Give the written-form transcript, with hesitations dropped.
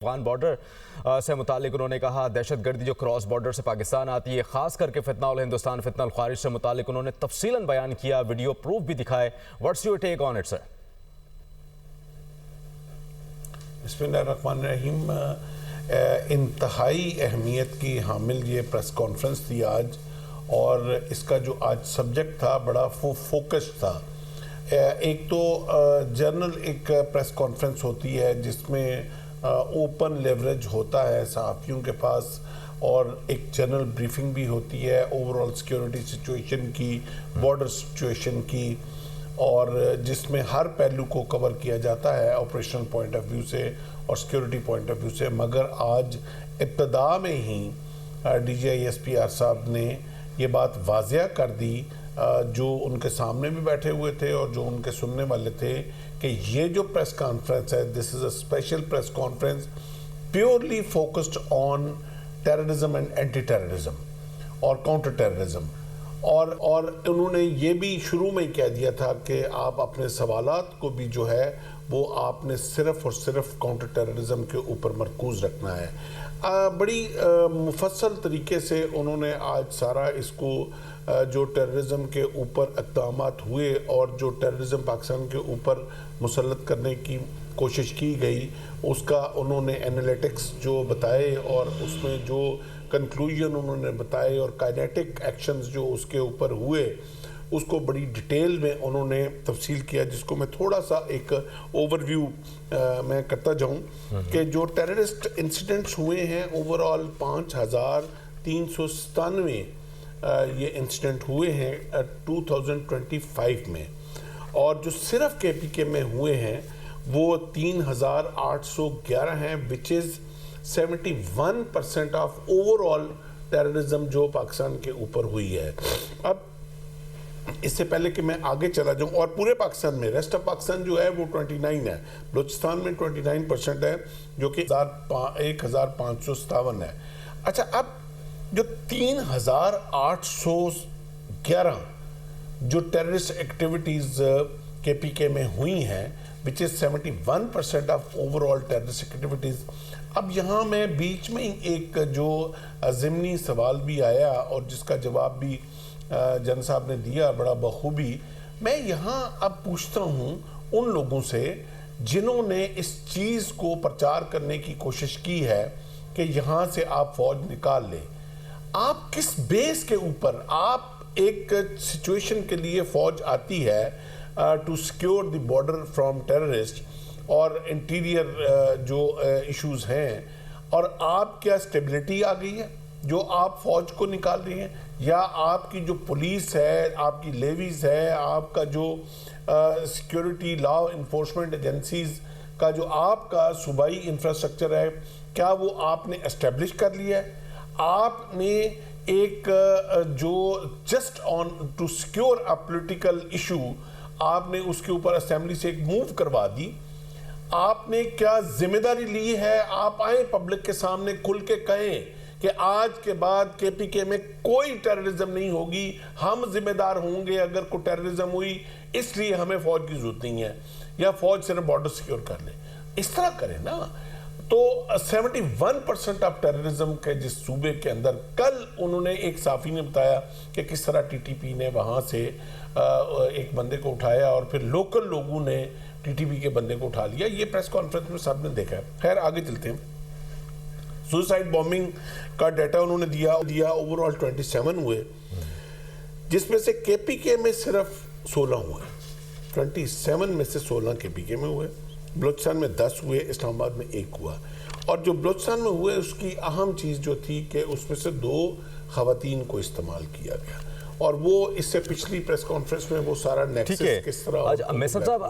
Afghan border سے متعلق انہوں نے کہا دہشت گردی جو کراس بارڈر سے پاکستان آتی ہے، خاص کر کے فتنہ الہندوستان فتنہ الخوارج سے متعلق انہوں نے تفصیلاً بیان کیا، ویڈیو پروف بھی دکھائے۔ What's your take on it سر؟ بسم اللہ الرحمن الرحیم۔ انتہائی اہمیت کی حامل یہ پریس کانفرنس تھی آج، اور اس کا جو آج سبجیکٹ تھا بڑا فوکسڈ تھا۔ ایک تو جنرل ایک پریس کانفرنس ہوتی ہے جس میں اوپن لیوریج ہوتا ہے صحافیوں کے پاس، اور ایک جنرل بریفنگ بھی ہوتی ہے اوورال سیکیورٹی سچویشن کی، بارڈر سچویشن کی، اور جس میں ہر پہلو کو کور کیا جاتا ہے آپریشنل پوائنٹ آف ویو سے اور سیکیورٹی پوائنٹ آف ویو سے۔ مگر آج ابتدا میں ہی D G I S P R صاحب نے یہ بات واضح کر دی، جو ان کے سامنے بھی بیٹھے ہوئے تھے اور جو ان کے سننے والے تھے، کہ یہ جو پریس کانفرنس ہے this is a special press conference purely focused on terrorism and anti terrorism اور کاؤنٹر ٹیررزم، اور انہوں نے یہ بھی شروع میں ہی کہہ دیا تھا کہ آپ اپنے سوالات کو بھی جو ہے وہ آپ نے صرف اور صرف کاؤنٹر ٹیررزم کے اوپر مرکوز رکھنا ہے۔ بڑی مفصل طریقے سے انہوں نے آج سارا اس کو جو ٹیررزم کے اوپر اقدامات ہوئے اور جو ٹیررزم پاکستان کے اوپر مسلط کرنے کی کوشش کی گئی، اس کا انہوں نے انالیٹکس جو بتائے اور اس میں جو کنکلوژن انہوں نے بتائے اور کائنیٹک ایکشنز جو اس کے اوپر ہوئے، اس کو بڑی ڈیٹیل میں انہوں نے تفصیل کیا، جس کو میں تھوڑا سا ایک اوور ویو میں کرتا جاؤں کہ جو ٹیررسٹ انسیڈنٹس ہوئے ہیں اوورال 5397 یہ انسیڈنٹ ہوئے ہیں 2025 میں، اور جو صرف کے پی کے میں ہوئے ہیں وہ 3811 ہیں، which is 71% of overall terrorism جو پاکستان کے اوپر ہوئی ہے۔ اب اس سے پہلے کہ میں آگے چلا جاؤں، اور پورے پاکستان میں ریسٹ آف پاکستان جو ہے وہ 29 ہے، بلوچستان میں 29% ہے جو کہ 1557 ہے۔ اچھا، اب جو 3811 جو ٹیررسٹ ایکٹیویٹیز کے پی کے میں ہوئی ہیں which is 71% of overall terrorist activities, اب یہاں میں بیچ میں ایک جو ضمنی سوال بھی آیا اور جس کا جواب بھی جن صاحب نے دیا بڑا بخوبی، میں یہاں اب پوچھتا ہوں ان لوگوں سے جنہوں نے اس چیز کو پرچار کرنے کی کوشش کی ہے کہ یہاں سے آپ فوج نکال لیں، آپ کس بیس کے اوپر آپ ایک سچویشن کے لیے فوج آتی ہے to secure the border from terrorist اور انٹیریئر جو ایشوز ہیں، اور آپ کیا اسٹیبلٹی آ گئی ہے جو آپ فوج کو نکال رہی ہیں، یا آپ کی جو پولیس ہے، آپ کی لیویز ہے، آپ کا جو سیکیورٹی لا انفورسمنٹ ایجنسیز کا جو آپ کا صوبائی انفراسٹرکچر ہے، کیا وہ آپ نے اسٹیبلش کر لیا ہے؟ آپ نے ایک جو just on to secure a political issue, آپ نے اس کے اوپر اسمبلی سے ایک موو کروا دی، آپ نے کیا ذمہ داری لی ہے؟ آپ آئیں پبلک کے سامنے کھل کے کہیں کہ آج کے بعد کے پی کے میں کوئی ٹیررزم نہیں ہوگی، ہم ذمہ دار ہوں گے اگر کوئی ٹیررزم ہوئی، اس لیے ہمیں فوج کی ضرورت نہیں ہے، یا فوج صرف بارڈر سیکیور کر لے، اس طرح کریں نا۔ تو 71% آف ٹیررزم کے جس صوبے کے اندر، کل انہوں نے ایک صحافی نے بتایا کہ کس طرح ٹی ٹی پی نے وہاں سے ایک بندے کو اٹھایا اور پھر لوکل لوگوں نے ٹی ٹی پی کے بندے کو اٹھا لیا، یہ پریس کانفرنس میں سب نے دیکھا ہے۔ خیر آگے چلتے ہیں۔ سوسائڈ بومبنگ کا ڈیٹا انہوں نے دیا اوورال 27 ہوئے، جس میں سے کے پی کے میں صرف 16 ہوئے، 27 میں سے 16 کے پی کے میں ہوئے، بلوچستان میں 10 ہوئے، اسلام آباد میں 1 ہوا، اور جو بلوچستان میں ہوئے اس کی اہم چیز جو تھی کہ اس میں سے 2 خواتین کو استعمال کیا گیا، اور وہ اس سے پچھلی پریس کانفرنس میں وہ سارا نیکسس کس طرح۔ میسر صاحب،